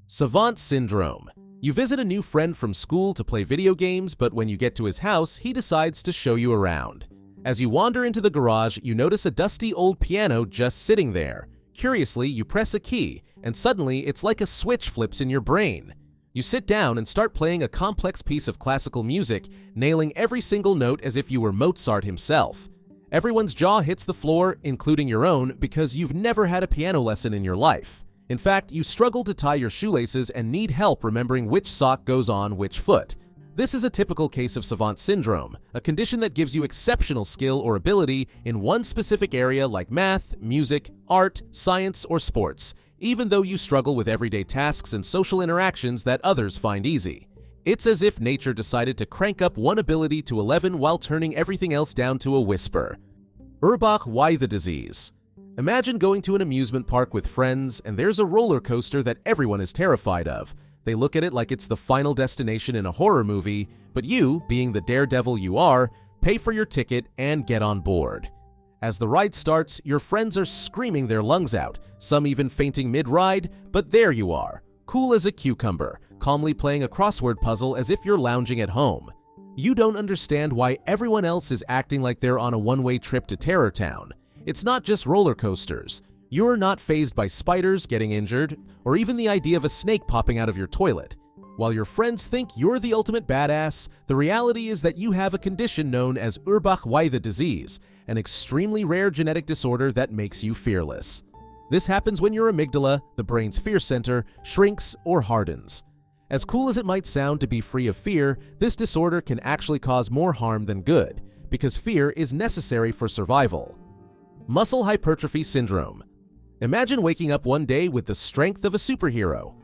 Savant Syndrome. You visit a new friend from school to play video games, but when you get to his house, he decides to show you around. As you wander into the garage, you notice a dusty old piano just sitting there. Curiously, you press a key, and suddenly it's like a switch flips in your brain. You sit down and start playing a complex piece of classical music, nailing every single note as if you were Mozart himself. Everyone's jaw hits the floor, including your own, because you've never had a piano lesson in your life. In fact, you struggle to tie your shoelaces and need help remembering which sock goes on which foot. This is a typical case of Savant Syndrome, a condition that gives you exceptional skill or ability in one specific area like math, music, art, science, or sports, even though you struggle with everyday tasks and social interactions that others find easy. It's as if nature decided to crank up one ability to 11 while turning everything else down to a whisper. Hyperthymesia disease. Imagine going to an amusement park with friends, and there's a roller coaster that everyone is terrified of. They look at it like it's the final destination in a horror movie, but you, being the daredevil you are, pay for your ticket and get on board. As the ride starts, your friends are screaming their lungs out, some even fainting mid-ride, but there you are, cool as a cucumber, calmly playing a crossword puzzle as if you're lounging at home. You don't understand why everyone else is acting like they're on a one-way trip to Terror Town. It's not just roller coasters. You're not fazed by spiders getting injured, or even the idea of a snake popping out of your toilet. While your friends think you're the ultimate badass, the reality is that you have a condition known as Hyperthymesia disease, an extremely rare genetic disorder that makes you fearless. This happens when your amygdala, the brain's fear center, shrinks or hardens. As cool as it might sound to be free of fear, this disorder can actually cause more harm than good, because fear is necessary for survival. Muscle hypertrophy syndrome. Imagine waking up one day with the strength of a superhero.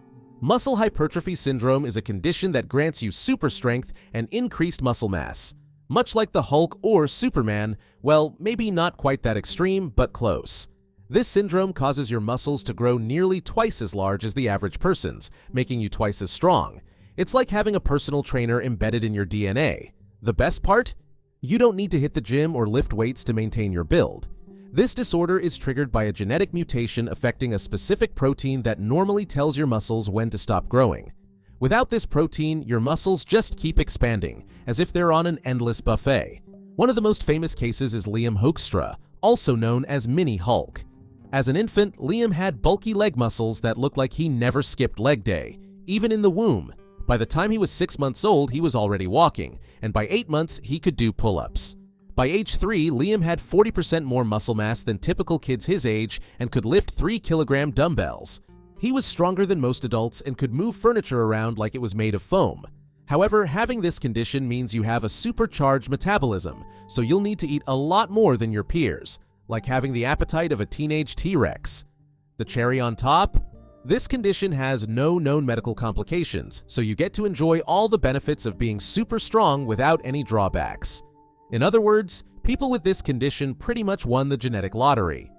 Muscle hypertrophy syndrome is a condition that grants you super strength and increased muscle mass. Much like the Hulk or Superman, well, maybe not quite that extreme, but close. This syndrome causes your muscles to grow nearly twice as large as the average person's, making you twice as strong. It's like having a personal trainer embedded in your DNA. The best part? You don't need to hit the gym or lift weights to maintain your build. This disorder is triggered by a genetic mutation affecting a specific protein that normally tells your muscles when to stop growing. Without this protein, your muscles just keep expanding, as if they're on an endless buffet. One of the most famous cases is Liam Hoekstra, also known as Mini Hulk. As an infant, Liam had bulky leg muscles that looked like he never skipped leg day, even in the womb. By the time he was 6 months old, he was already walking, and by 8 months, he could do pull-ups. By age 3, Liam had 40% more muscle mass than typical kids his age and could lift 3-kilogram dumbbells. He was stronger than most adults and could move furniture around like it was made of foam. However, having this condition means you have a supercharged metabolism, so you'll need to eat a lot more than your peers, like having the appetite of a teenage T-Rex. The cherry on top? This condition has no known medical complications, so you get to enjoy all the benefits of being super strong without any drawbacks. In other words, people with this condition pretty much won the genetic lottery.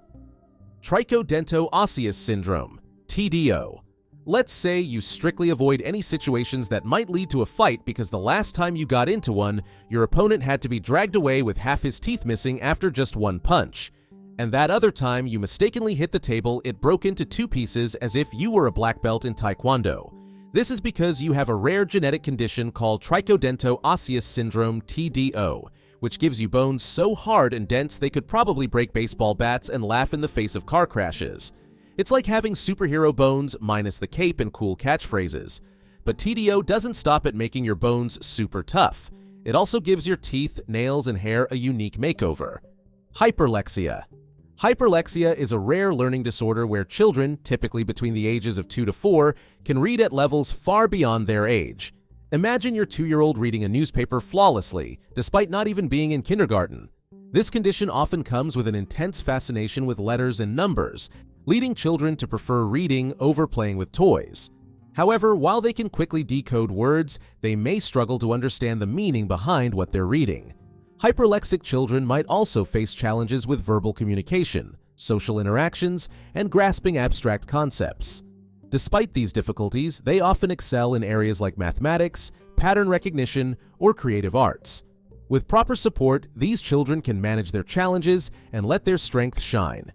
Trichodento-osseous syndrome, TDO. Let's say you strictly avoid any situations that might lead to a fight because the last time you got into one, your opponent had to be dragged away with half his teeth missing after just one punch. And that other time you mistakenly hit the table, it broke into 2 pieces as if you were a black belt in Taekwondo. This is because you have a rare genetic condition called Trichodento-osseous syndrome, TDO, which gives you bones so hard and dense they could probably break baseball bats and laugh in the face of car crashes. It's like having superhero bones minus the cape and cool catchphrases. But TDO doesn't stop at making your bones super tough. It also gives your teeth, nails, and hair a unique makeover. Hyperlexia. Hyperlexia is a rare learning disorder where children, typically between the ages of 2 to 4, can read at levels far beyond their age. Imagine your 2-year-old reading a newspaper flawlessly, despite not even being in kindergarten. This condition often comes with an intense fascination with letters and numbers, leading children to prefer reading over playing with toys. However, while they can quickly decode words, they may struggle to understand the meaning behind what they're reading. Hyperlexic children might also face challenges with verbal communication, social interactions, and grasping abstract concepts. Despite these difficulties, they often excel in areas like mathematics, pattern recognition, or creative arts. With proper support, these children can manage their challenges and let their strength shine.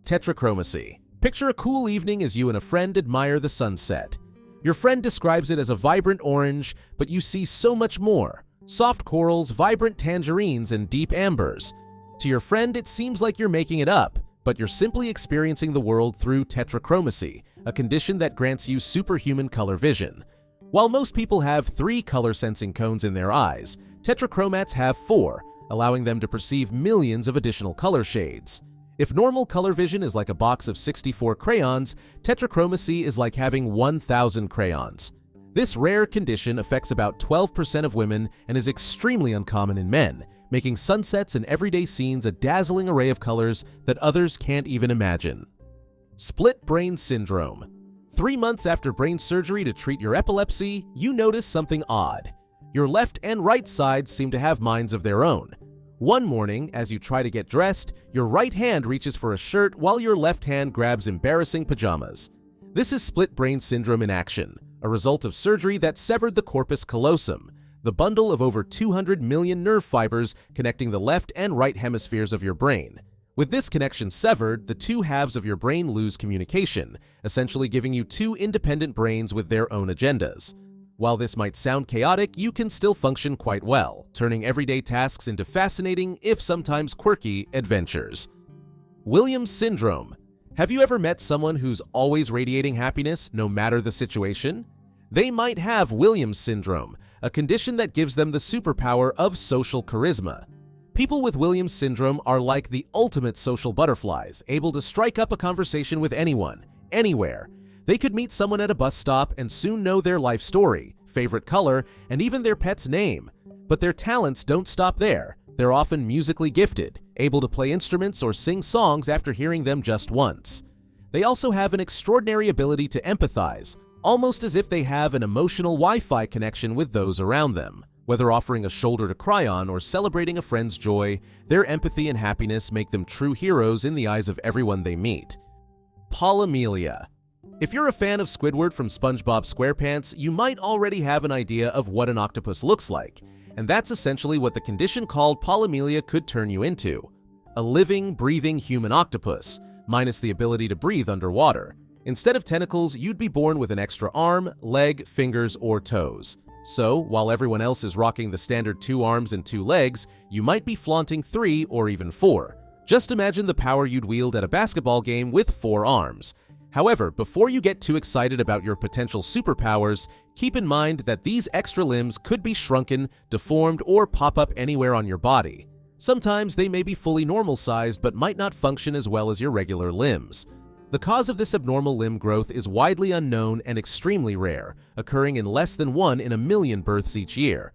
Tetrachromacy. Picture a cool evening as you and a friend admire the sunset. Your friend describes it as a vibrant orange, but you see so much more. Soft corals, vibrant tangerines, and deep ambers. To your friend, it seems like you're making it up, but you're simply experiencing the world through tetrachromacy, a condition that grants you superhuman color vision. While most people have 3 color-sensing cones in their eyes, tetrachromats have 4, allowing them to perceive millions of additional color shades. If normal color vision is like a box of 64 crayons, tetrachromacy is like having 1,000 crayons. This rare condition affects about 12% of women and is extremely uncommon in men, making sunsets and everyday scenes a dazzling array of colors that others can't even imagine. Split brain syndrome. 3 months after brain surgery to treat your epilepsy, you notice something odd. Your left and right sides seem to have minds of their own. One morning, as you try to get dressed, your right hand reaches for a shirt while your left hand grabs embarrassing pajamas. This is split brain syndrome in action, a result of surgery that severed the corpus callosum, the bundle of over 200 million nerve fibers connecting the left and right hemispheres of your brain. With this connection severed, the 2 halves of your brain lose communication, essentially giving you 2 independent brains with their own agendas. While this might sound chaotic, you can still function quite well, turning everyday tasks into fascinating, if sometimes quirky, adventures. Williams Syndrome. Have you ever met someone who's always radiating happiness, no matter the situation? They might have Williams Syndrome, a condition that gives them the superpower of social charisma. People with Williams Syndrome are like the ultimate social butterflies, able to strike up a conversation with anyone, anywhere. They could meet someone at a bus stop and soon know their life story, favorite color, and even their pet's name. But their talents don't stop there. They're often musically gifted, able to play instruments or sing songs after hearing them just once. They also have an extraordinary ability to empathize, almost as if they have an emotional Wi-Fi connection with those around them. Whether offering a shoulder to cry on or celebrating a friend's joy, their empathy and happiness make them true heroes in the eyes of everyone they meet. Polymelia. If you're a fan of Squidward from SpongeBob SquarePants, you might already have an idea of what an octopus looks like, and that's essentially what the condition called polymelia could turn you into. A living, breathing human octopus, minus the ability to breathe underwater. Instead of tentacles, you'd be born with an extra arm, leg, fingers, or toes. So, while everyone else is rocking the standard 2 arms and 2 legs, you might be flaunting 3 or even 4. Just imagine the power you'd wield at a basketball game with 4 arms. However, before you get too excited about your potential superpowers, keep in mind that these extra limbs could be shrunken, deformed, or pop up anywhere on your body. Sometimes they may be fully normal-sized but might not function as well as your regular limbs. The cause of this abnormal limb growth is widely unknown and extremely rare, occurring in less than 1 in a million births each year.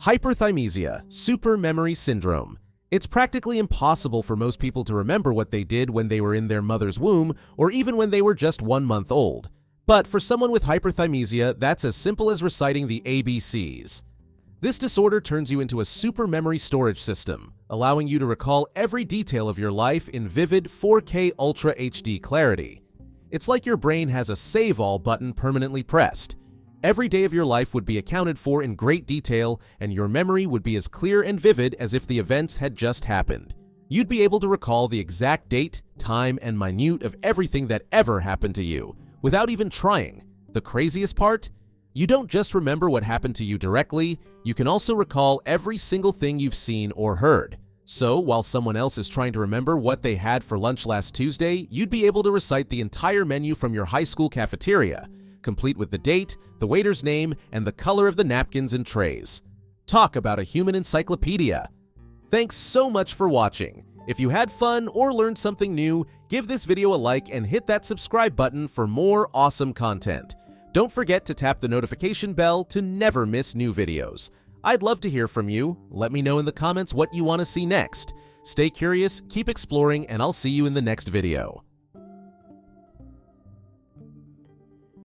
Hyperthymesia, super memory syndrome. It's practically impossible for most people to remember what they did when they were in their mother's womb or even when they were just 1 month old. But for someone with hyperthymesia, that's as simple as reciting the ABCs. This disorder turns you into a super memory storage system, allowing you to recall every detail of your life in vivid 4K Ultra HD clarity. It's like your brain has a Save All button permanently pressed. Every day of your life would be accounted for in great detail, and your memory would be as clear and vivid as if the events had just happened. You'd be able to recall the exact date, time, and minute of everything that ever happened to you, without even trying. The craziest part? You don't just remember what happened to you directly, you can also recall every single thing you've seen or heard. So, while someone else is trying to remember what they had for lunch last Tuesday, you'd be able to recite the entire menu from your high school cafeteria, complete with the date, the waiter's name, and the color of the napkins and trays. Talk about a human encyclopedia! Thanks so much for watching. If you had fun or learned something new, give this video a like and hit that subscribe button for more awesome content. Don't forget to tap the notification bell to never miss new videos. I'd love to hear from you. Let me know in the comments what you want to see next. Stay curious, keep exploring, and I'll see you in the next video.